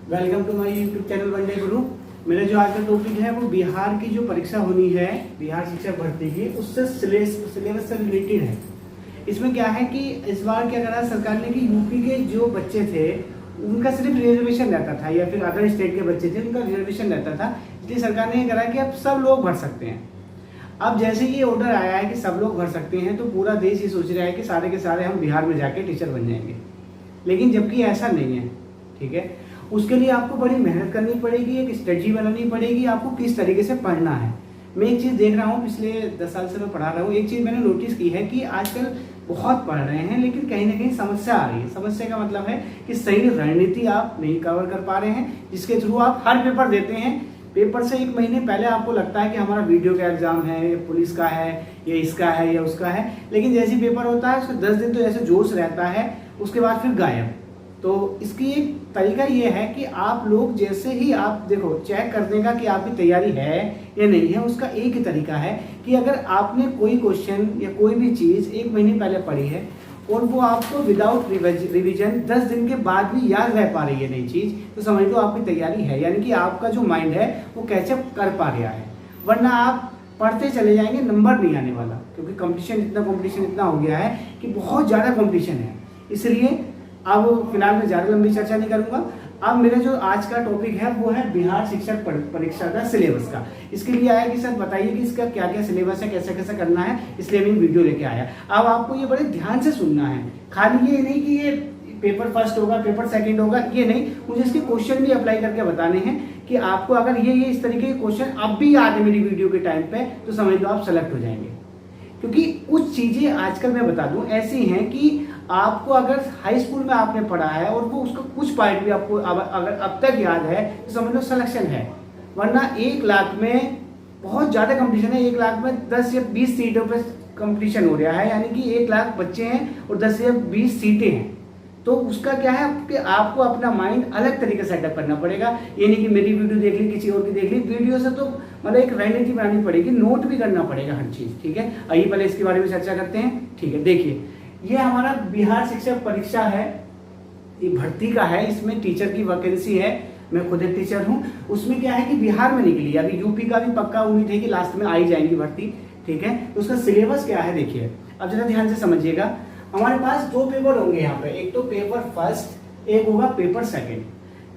Welcome to my YouTube channel one day Guru. मेरा जो आज का टॉपिक है वो बिहार की जो परीक्षा होनी है, बिहार शिक्षक भर्ती की, उससे सिलेबस से रिलेटेड है। इसमें क्या है कि इस बार क्या करा सरकार ने कि यूपी के जो बच्चे थे उनका सिर्फ रिजर्वेशन रहता था, या फिर अदर स्टेट के बच्चे थे उनका रिजर्वेशन रहता था। इसलिए सरकार ने ये करा कि अब सब लोग भर सकते हैं। अब जैसे ये ऑर्डर आया है कि सब लोग भर सकते हैं, तो पूरा देश ये सोच रहा है कि सारे के सारे हम बिहार में जाके टीचर बन जाएंगे, लेकिन जबकि ऐसा नहीं है। ठीक है, उसके लिए आपको बड़ी मेहनत करनी पड़ेगी, एक स्ट्रेटजी बनानी पड़ेगी, आपको किस तरीके से पढ़ना है। मैं एक चीज़ देख रहा हूँ, पिछले 10 साल से मैं पढ़ा रहा हूँ, एक चीज़ मैंने नोटिस की है कि आजकल बहुत पढ़ रहे हैं लेकिन कहीं ना कहीं समस्या आ रही है। समस्या का मतलब है कि सही रणनीति आप नहीं कवर कर पा रहे हैं, जिसके थ्रू आप हर पेपर देते हैं। पेपर से एक महीने पहले आपको लगता है कि हमारा वीडियो का एग्जाम है, पुलिस का है, या इसका है या उसका है, लेकिन जैसे पेपर होता है उसके 10 दिन तो जैसे जोश रहता है, उसके बाद फिर गायब। तो इसकी एक तरीका ये है कि आप लोग जैसे ही आप देखो चेक करने का कि आपकी तैयारी है या नहीं है, उसका एक ही तरीका है कि अगर आपने कोई क्वेश्चन या कोई भी चीज़ एक महीने पहले पढ़ी है और वो आपको विदाउट रिवीजन 10 दिन के बाद भी याद रह पा रही है नई चीज़, तो समझ लो आपकी तैयारी है, यानी कि आपका जो माइंड है वो कैचअप कर पा रहा है। वरना आप पढ़ते चले जाएंगे, नंबर नहीं आने वाला, क्योंकि कंपटीशन इतना हो गया है कि बहुत ज़्यादा कंपटीशन है। इसलिए अब फिलहाल मैं ज़्यादा लंबी चर्चा नहीं करूंगा। अब मेरा जो आज का टॉपिक है वो है बिहार शिक्षक परीक्षा का सिलेबस का। इसके लिए आया कि सर बताइए कि इसका क्या क्या सिलेबस है, कैसे कैसे करना है, इसलिए मैं वीडियो लेके आया। अब आपको ये बड़े ध्यान से सुनना है, खाली ये नहीं कि ये पेपर फर्स्ट होगा, पेपर सेकंड होगा, ये नहीं, मुझे इसके क्वेश्चन भी अप्लाई करके बताने हैं कि आपको अगर ये इस तरीके के क्वेश्चन अब भी याद है मेरी वीडियो के टाइम पे, तो समझ लो आप सेलेक्ट हो जाएंगे। क्योंकि कुछ चीजें आजकल मैं बता दूं ऐसी हैं कि आपको अगर हाई स्कूल में आपने पढ़ा है और वो उसका कुछ पार्ट भी आपको अगर अब तक याद है तो समझ लो सिलेक्शन है। वरना 1 लाख में बहुत ज़्यादा कंपटीशन है, 1 लाख में 10 या 20 सीटों पे कंपटीशन हो रहा है, यानी कि 1 लाख बच्चे हैं और 10 या 20 सीटें हैं। तो उसका क्या है कि आपको अपना माइंड अलग तरीके से सेटअप करना पड़ेगा। ये नहीं कि मेरी वीडियो देख ली, किसी और की देख ली, वीडियो से तो मतलब एक रणनीति बनानी पड़ेगी, नोट भी करना पड़ेगा हर चीज़। ठीक है, आइए पहले इसके बारे में चर्चा करते हैं। ठीक है, देखिए ये हमारा बिहार शिक्षक परीक्षा है, ये भर्ती का है, इसमें टीचर की वैकेंसी है। मैं खुद एक टीचर हूँ। उसमें क्या है कि बिहार में निकली, अभी यूपी का भी पक्का उम्मीद है कि लास्ट में आई जाएंगी भर्ती। ठीक है, तो उसका सिलेबस क्या है देखिए, अब जरा ध्यान से समझिएगा। हमारे पास 2 पेपर होंगे यहाँ पे, एक तो पेपर फर्स्ट, एक होगा पेपर सेकंड।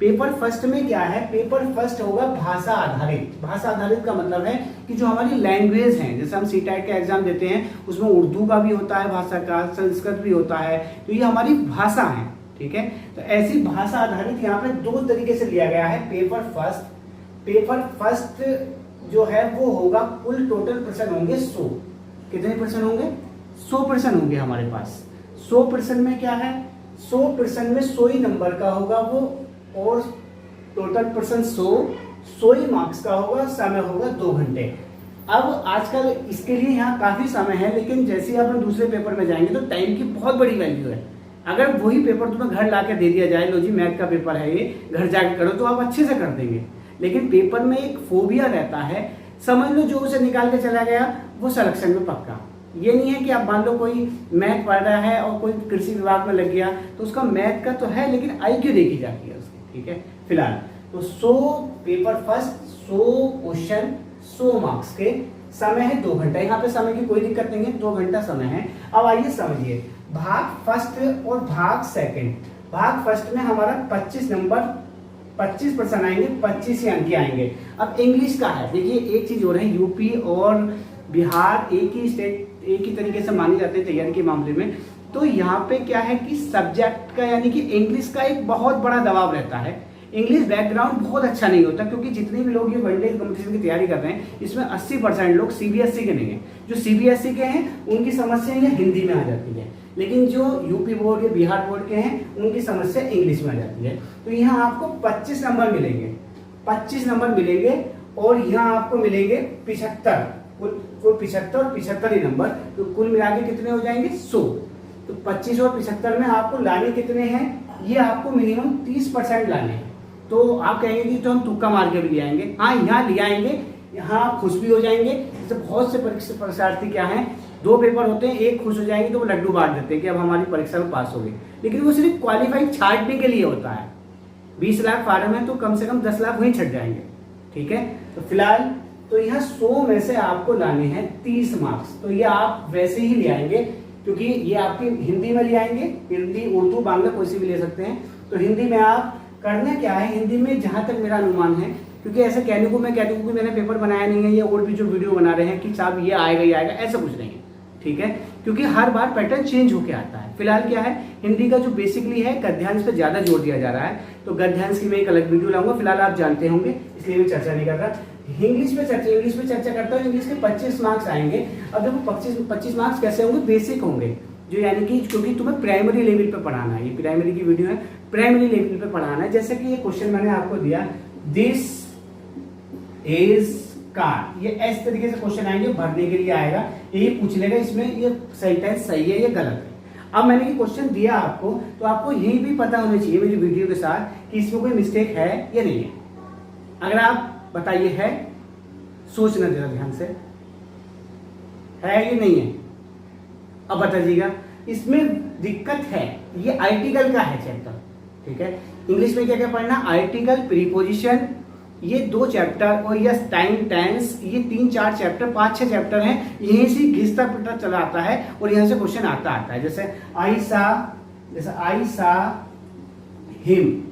पेपर फर्स्ट में क्या है, पेपर फर्स्ट होगा भाषा आधारित। भाषा आधारित का मतलब है कि जो हमारी लैंग्वेज है, जैसे हम सीटेट का एग्जाम देते हैं उसमें उर्दू का भी होता है भाषा का, संस्कृत भी होता है, तो ये हमारी भाषा है। ठीक है, तो ऐसी भाषा आधारित यहाँ पे 2 तरीके से लिया गया है पेपर फर्स्ट। पेपर फर्स्ट जो है वो होगा, कुल टोटल पर्सन होंगे 100। कितने पर्सन होंगे? 100% होंगे हमारे पास। 100% में क्या है, 100% में 100 ही नंबर का होगा वो, और टोटल पर्सन 100 ही मार्क्स का होगा। समय होगा 2 घंटे। अब आजकल इसके लिए यहाँ काफी समय है, लेकिन जैसे ही अपन दूसरे पेपर में जाएंगे तो टाइम की बहुत बड़ी वैल्यू है। अगर वही पेपर तुम्हें घर लाके दे दिया जाए, लो जी मैथ का पेपर है ये, घर जाके करो, तो आप अच्छे से कर देंगे। लेकिन पेपर में एक फोबिया रहता है, समझ लो जो उसे निकाल के चला गया वो सिलेक्शन में पक्का। ये नहीं है कि आप मान लो कोई मैथ पढ़ रहा है और कोई कृषि विभाग में लग गया, तो उसका मैथ का तो है लेकिन IQ देखी जाती है उसकी। ठीक है, फिलहाल तो 100 पेपर फर्स्ट, 100 क्वेश्चन, 100 मार्क्स के, समय है 2 घंटा। यहाँ पे समय की कोई दिक्कत नहीं है, 2 घंटा समय है। अब आइए समझिए भाग फर्स्ट और भाग सेकंड। भाग फर्स्ट में हमारा 25 नंबर, 25% आएंगे, 25 ही अंक आएंगे। अब इंग्लिश का है, देखिए एक चीज हो रही है, यूपी और बिहार एक ही स्टेट, एक ही तरीके से मानी जाती है तैयारी के मामले में। तो यहाँ पे क्या है कि सब्जेक्ट का यानी कि इंग्लिश का एक बहुत बड़ा दबाव रहता है। इंग्लिश बैकग्राउंड बहुत अच्छा नहीं होता, क्योंकि जितने भी लोग ये वनडे कंपटीशन की तैयारी कर रहे हैं इसमें 80% लोग CBSE के नहीं है। जो CBSE के हैं उनकी समस्या ये हिंदी में आ जाती है, लेकिन जो यूपी बोर्ड या बिहार बोर्ड के हैं उनकी समस्या इंग्लिश में आ जाती है। तो यहाँ आपको 25 नंबर मिलेंगे, 25 नंबर मिलेंगे, और यहाँ आपको मिलेंगे 75, कुल 75 और 75 ही नंबर, तो कुल मिला के कितने हो जाएंगे 100। तो 25 और 75 में आपको लाने कितने हैं, ये आपको मिनिमम 30% लाने हैं। तो आप कहेंगे कि तो हम तुक्का मार के भी ले आएंगे, हाँ यहाँ ले आएंगे, यहाँ आप खुश भी हो जाएंगे। जैसे बहुत से परीक्षार्थी क्या हैं, 2 पेपर होते हैं, एक खुश हो जाएंगे तो वो लड्डू बांट देते हैं कि अब हमारी परीक्षा में पास हो गई, लेकिन वो सिर्फ क्वालिफाई छांटने के लिए होता है। 20 लाख फार्म है तो कम से कम 10 लाख वहीं छट जाएंगे। ठीक है, तो फिलहाल तो यहाँ 100 में से आपको लाने हैं 30 मार्क्स, तो ये आप वैसे ही ले आएंगे क्योंकि ये आपकी हिंदी में ले आएंगे, हिंदी उर्दू बांग्ला कोई सी भी ले सकते हैं। तो हिंदी में आप करना क्या है, हिंदी में जहां तक मेरा अनुमान है, क्योंकि ऐसे कहने को मैं कह दूँ कि मैंने पेपर बनाया नहीं है, ये और भी जो वीडियो बना रहे हैं कि साहब ये आएगा ये आएगा, ऐसा कुछ नहीं है। ठीक है, क्योंकि हर बार पैटर्न चेंज होके आता है। फिलहाल क्या है, हिंदी का जो बेसिकली है गद्यांश पे ज्यादा जोर दिया जा रहा है, तो गद्यांश की मैं एक अलग वीडियो लाऊंगा, फिलहाल आप जानते होंगे इसलिए मैं चर्चा नहीं कर रहा। इंग्लिश में चर्चा करता हूँ। इंग्लिश के 25 मार्क्स आएंगे। अब देखो 25 मार्क्स कैसे होंगे, बेसिक होंगे, जो यानी कि क्योंकि तुम्हें प्राइमरी लेवल पे पढ़ाना है, ये प्राइमरी की वीडियो है, प्राइमरी लेवल पे पढ़ाना है। जैसे कि ये क्वेश्चन मैंने आपको दिया, दिस इज कार, ये इस तरीके से क्वेश्चन आएंगे, भरने के लिए आएगा, यही पूछ लेगा इसमें ये सेंटेंस सही है या गलत है। अब मैंने ये क्वेश्चन दिया आपको, तो आपको यही भी पता होना चाहिए मेरी वीडियो के साथ कि इसमें कोई मिस्टेक है या नहीं है। अगर आप बताइए है, सोचना जरा ध्यान से, है या नहीं है, अब बताइएगा। इसमें दिक्कत है, ये आर्टिकल का है चैप्टर। ठीक है, इंग्लिश में क्या क्या पढ़ना, आर्टिकल, प्रीपोजिशन, ये 2 चैप्टर, और यस टाइम टेंस, ये 3-4 चैप्टर, 5-6 चैप्टर हैं। यहीं से घिसता पिटता चला आता है और यहाँ से क्वेश्चन आता है। जैसे आई सा हिम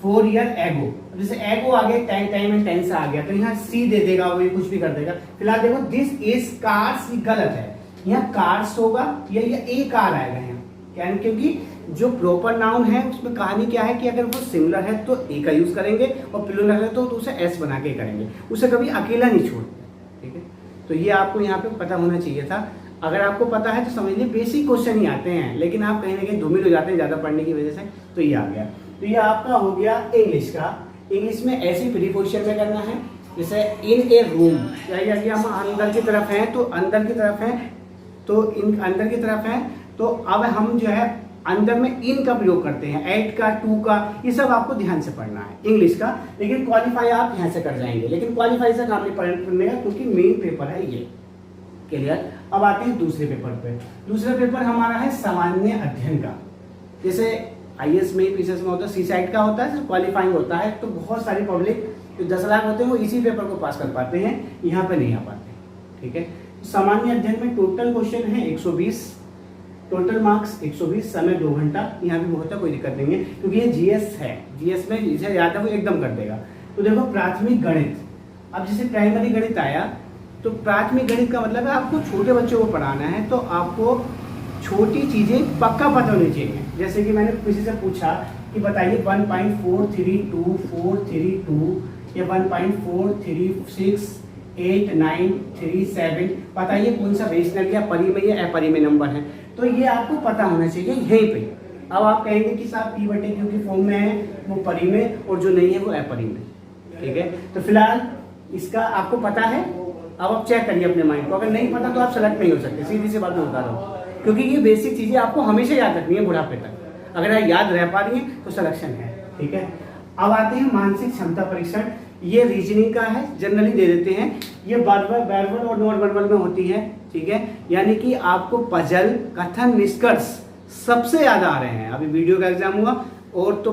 4 ईयर एगो, जैसे एगो आ गया, टाइम एंड टेंस आ गया, तो यहाँ सी दे देगा, वो कुछ भी कर देगा। फिलहाल देखो दिस इज कार्स, ये गलत है, यहाँ कार्स होगा या ए कार आएगा यहाँ, क्योंकि जो प्रॉपर नाउन है उसमें कहानी क्या है कि अगर वो सिंगुलर है तो ए का यूज करेंगे और प्लूरल है तो उसे एस बना के करेंगे, उसे कभी अकेला नहीं छोड़ते। ठीक है, तो ये आपको यहाँ पे पता होना चाहिए था। अगर आपको पता है तो समझ लीजिए बेसिक क्वेश्चन ही आते हैं, लेकिन आप कहीं ना कहीं धूमिल हो जाते हैं ज्यादा पढ़ने की वजह से, तो ये आ गया। तो ये आपका हो गया इंग्लिश का। इंग्लिश में ऐसी प्रीपोजिशन में करना है, जैसे इन ए रूम, या हम अंदर की तरफ हैं तो अंदर की तरफ हैं, तो इन अंदर की तरफ हैं, तो अब हम जो है अंदर में इन का प्रयोग करते हैं, एट का, टू का, ये सब आपको ध्यान से पढ़ना है इंग्लिश का। लेकिन क्वालिफाई आप यहाँ से कर जाएंगे, लेकिन क्वालिफाई से काम नहीं पढ़ने का क्योंकि मेन पेपर है ये। क्लियर। अब आते हैं दूसरे पेपर पे। दूसरा पेपर हमारा है सामान्य अध्ययन का। जैसे आईएएस में पीसीएस में होता है, सी साइड का होता है, क्वालिफाइंग होता है, तो बहुत सारी पब्लिक जो 10 लाख होते हैं वो इसी पेपर को पास कर पाते हैं, यहाँ पे नहीं आ पाते। ठीक है, सामान्य अध्ययन में टोटल क्वेश्चन है 120, टोटल मार्क्स 120, समय 2 घंटा। यहाँ भी बहुत है, कोई दिक्कत नहीं है क्योंकि ये जीएस है, जीएस में जिसे याद है वो एकदम कर देगा। तो देखो प्राथमिक गणित, अब जैसे प्राइमरी गणित आया तो प्राथमिक गणित का मतलब है आपको छोटे बच्चों को पढ़ाना है, तो आपको छोटी चीजें पक्का पता होनी चाहिए। जैसे कि मैंने किसी से पूछा कि बताइए 1.432 या 1.4368937 बताइए कौन सा रेशनल या परिमेय या अपरिमेय नंबर है, तो ये आपको पता होना चाहिए यहीं पे। अब आप कहेंगे कि साहब P/Q की फॉर्म में है वो परिमेय और जो नहीं है वो अपरिमेय। ठीक है, तो फिलहाल इसका आपको पता है। अब आप चेक करिए अपने माइंड को, अगर नहीं पता तो आप सेलेक्ट नहीं हो सकते, सीधी सी बात मैं बता रहा हूँ, क्योंकि ये बेसिक चीजें आपको हमेशा याद रखनी है बुढ़ापे तक। अगर आप याद रह पा रही है तो सिलेक्शन है। ठीक है, अब आते हैं मानसिक क्षमता परीक्षण। ये रीजनिंग का है, जनरली दे देते हैं, ये वर्बल और नॉन वर्बल में होती है। ठीक है, यानी कि आपको पजल, कथन, निष्कर्ष सबसे ज्यादा आ रहे हैं। अभी वीडियो का एग्जाम हुआ और तो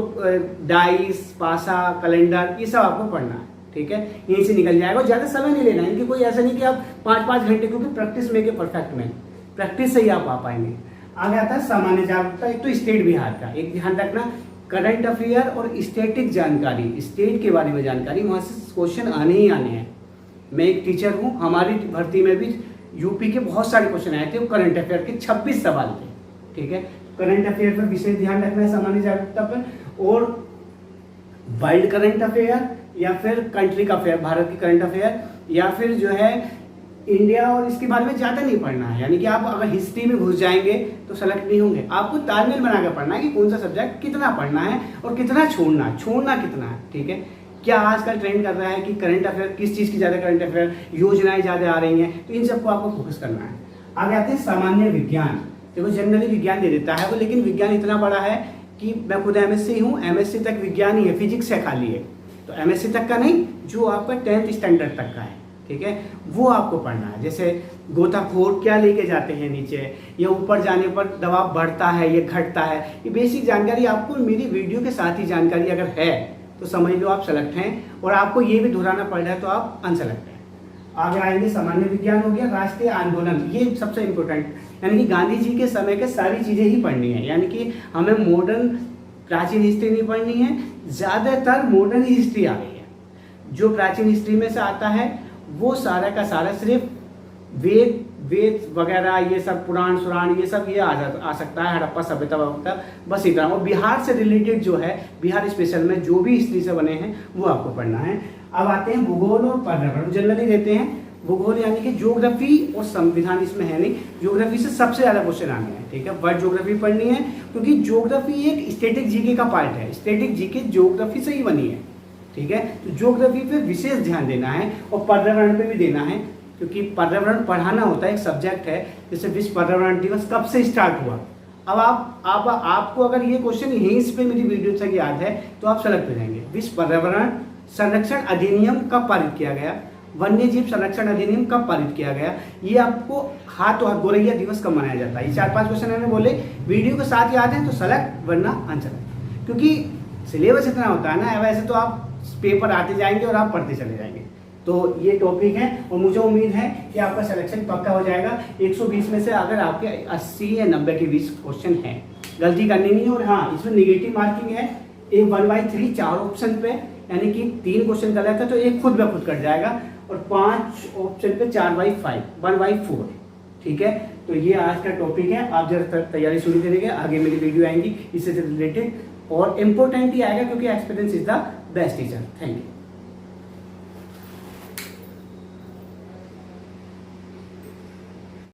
डाइस, पासा, कैलेंडर, ये सब आपको पढ़ना है। ठीक है, यहीं से निकल जाएगा, ज्यादा समय नहीं लेना है, इनकी कोई ऐसा नहीं कि आप 5-5 घंटे, क्योंकि प्रैक्टिस में के परफेक्ट में, प्रैक्टिस से ही आप आ पाएंगे। आगे आता है सामान्य जागरूकता। एक तो स्टेट बिहार का, एक ध्यान रखना, करंट अफेयर और स्टेटिक जानकारी, स्टेट के बारे में जानकारी, वहां से क्वेश्चन आने ही आने हैं। मैं एक टीचर हूँ, हमारी भर्ती में भी यूपी के बहुत सारे क्वेश्चन आए थे, वो करंट अफेयर के 26 सवाल थे। ठीक है, करंट अफेयर पर विशेष ध्यान रखना है, सामान्य जागरूकता पर, और वर्ल्ड करंट अफेयर या फिर कंट्री का अफेयर, भारत की करंट अफेयर, या फिर जो है इंडिया, और इसके बारे में ज्यादा नहीं पढ़ना है। यानी कि आप अगर हिस्ट्री में घुस जाएंगे तो सेलेक्ट नहीं होंगे। आपको तालमेल बनाकर पढ़ना है कि कौन सा सब्जेक्ट कितना पढ़ना है और कितना छोड़ना कितना है। ठीक है, क्या आजकल ट्रेंड कर रहा है कि करंट अफेयर, किस चीज की ज्यादा करंट अफेयर, योजनाएं ज्यादा आ रही हैं, तो इन सबको आपको फोकस करना है। आगे आते हैं सामान्य विज्ञान। देखो जनरली विज्ञान दे देता है वो, लेकिन विज्ञान इतना बड़ा है कि मैं खुद एमएससी हूँ, एमएससी तक विज्ञान ही है, फिजिक्स से खाली है, तो एमएससी तक का नहीं, जो आपका 10th स्टैंडर्ड तक का है। ठीक है, वो आपको पढ़ना है। जैसे गोताखोर क्या लेके जाते हैं नीचे, या ऊपर जाने पर दबाव बढ़ता है या घटता है, ये बेसिक जानकारी आपको मेरी वीडियो के साथ ही जानकारी अगर है तो समझ लो आप सेलेक्ट हैं, और आपको ये भी दोहराना पड़ रहा है तो आप अनसेलेक्ट हैं। आगे आएंगे सामान्य विज्ञान हो गया, राष्ट्रीय आंदोलन, ये सबसे इंपॉर्टेंट, यानी कि गांधी जी के समय के सारी चीजें ही पढ़नी है, यानी कि हमें मॉडर्न प्राचीन हिस्ट्री नहीं पढ़नी है, ज्यादातर मॉडर्न ही हिस्ट्री आ गई है। जो प्राचीन हिस्ट्री में से आता है वो सारा का सारा सिर्फ वेद वगैरह, ये सब पुराण सुराण, ये सब ये आ सकता है, हड़प्पा सभ्यता वगैरह, बस इतना। और बिहार से रिलेटेड जो है, बिहार स्पेशल में जो भी हिस्ट्री से बने हैं वो आपको पढ़ना है। अब आते हैं भूगोल और पर्यावरण, जनरली रहते हैं। भूगोल यानी कि ज्योग्राफी और संविधान इसमें है नहीं, ज्योग्राफी से सबसे ज्यादा क्वेश्चन आने हैं, ठीक है। वर्ल्ड ज्योग्राफी पढ़नी है, क्योंकि ज्योग्राफी एक स्टैटिक जीके का पार्ट है, स्टैटिक जीके ज्योग्राफी से ही बनी है, ठीक है। तो ज्योग्राफी पे विशेष ध्यान देना है, और पर्यावरण पे भी देना है, क्योंकि पर्यावरण पढ़ाना होता है, एक सब्जेक्ट है। जैसे विश्व पर्यावरण दिवस कब से स्टार्ट हुआ, अब आपको अगर ये क्वेश्चन यहीं पे मेरी वीडियो तक याद है तो आप सेलेक्ट हो जाएंगे। विश्व पर्यावरण संरक्षण अधिनियम कब पारित किया गया, वन्य जीव संरक्षण अधिनियम कब पारित किया गया, ये आपको हाथ और गोरैया दिवस कब मनाया जाता है, ये 4-5 क्वेश्चन मैंने बोले, वीडियो के साथ याद है तो सेलेक्ट, वरना अनसेलेक्ट, क्योंकि सिलेबस इतना होता है ना, वैसे तो आप पेपर आते जाएंगे और आप पढ़ते चले जाएंगे। तो ये टॉपिक है, और मुझे उम्मीद है कि आपका सिलेक्शन पक्का हो जाएगा। 120 में से अगर आपके 80 या 90 के 20 क्वेश्चन हैं, गलती करनी नहीं है। और हाँ, इसमें निगेटिव मार्किंग है, एक 1/3 4 ऑप्शन पे, यानी कि 3 क्वेश्चन गलत है तो एक खुद ब खुद कट जाएगा, और 5 ऑप्शन पे 4/5 1/4, ठीक है। तो ये आज का टॉपिक है, आप जरा तैयारी शुरू करेंगे, आगे मेरी वीडियो आएंगी इससे रिलेटेड, और इम्पोर्टेंट ही आएगा, क्योंकि experience is the best teacher. Thank you.